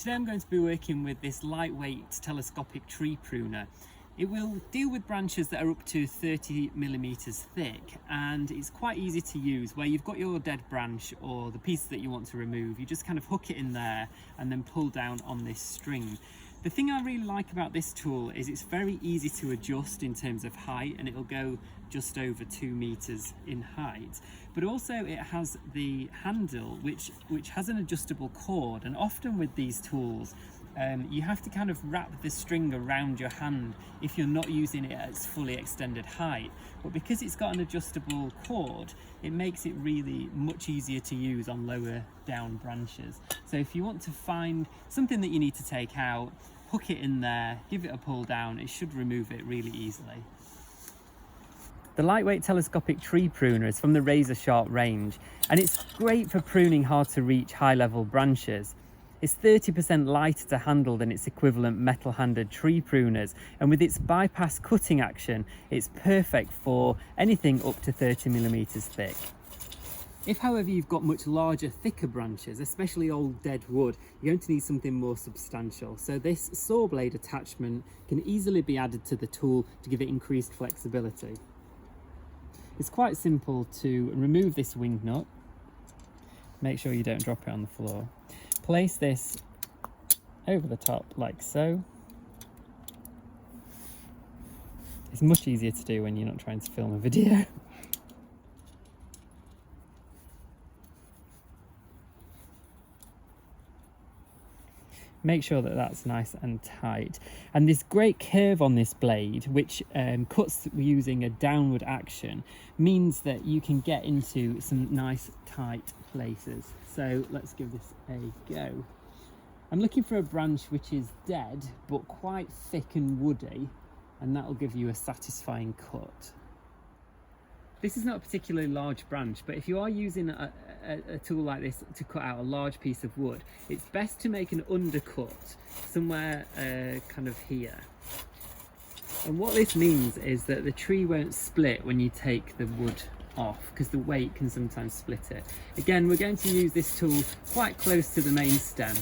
today I'm going to be working with this lightweight telescopic tree pruner. It will deal with branches that are up to 30mm thick, and it's quite easy to use. Where you've got your dead branch or the piece that you want to remove, you just kind of hook it in there and then pull down on this string. The thing I really like about this tool is it's very easy to adjust in terms of height, and it'll go just over 2 meters in height. But also it has the handle which has an adjustable cord, and often with these tools you have to kind of wrap the string around your hand if you're not using it at its fully extended height. But because it's got an adjustable cord, it makes it really much easier to use on lower down branches. So if you want to find something that you need to take out, hook it in there, give it a pull down, it should remove it really easily. The Lightweight Telescopic Tree Pruner is from the razor sharp range, and it's great for pruning hard to reach high level branches. It's 30% lighter to handle than its equivalent metal-handed tree pruners, and with its bypass cutting action, it's perfect for anything up to 30mm thick. If, however, you've got much larger, thicker branches, especially old dead wood, you're going to need something more substantial. So this saw blade attachment can easily be added to the tool to give it increased flexibility. It's quite simple to remove this wing nut. Make sure you don't drop it on the floor. Place this over the top like so. It's much easier to do when you're not trying to film a video. Make sure that that's nice and tight. And this great curve on this blade, which cuts using a downward action, means that you can get into some nice tight places. So let's give this a go. I'm looking for a branch which is dead but quite thick and woody, and that'll give you a satisfying cut. This is not a particularly large branch, but if you are using a tool like this to cut out a large piece of wood, it's best to make an undercut somewhere kind of here. And what this means is that the tree won't split when you take the wood off, because the weight can sometimes split it. Again, we're going to use this tool quite close to the main stem.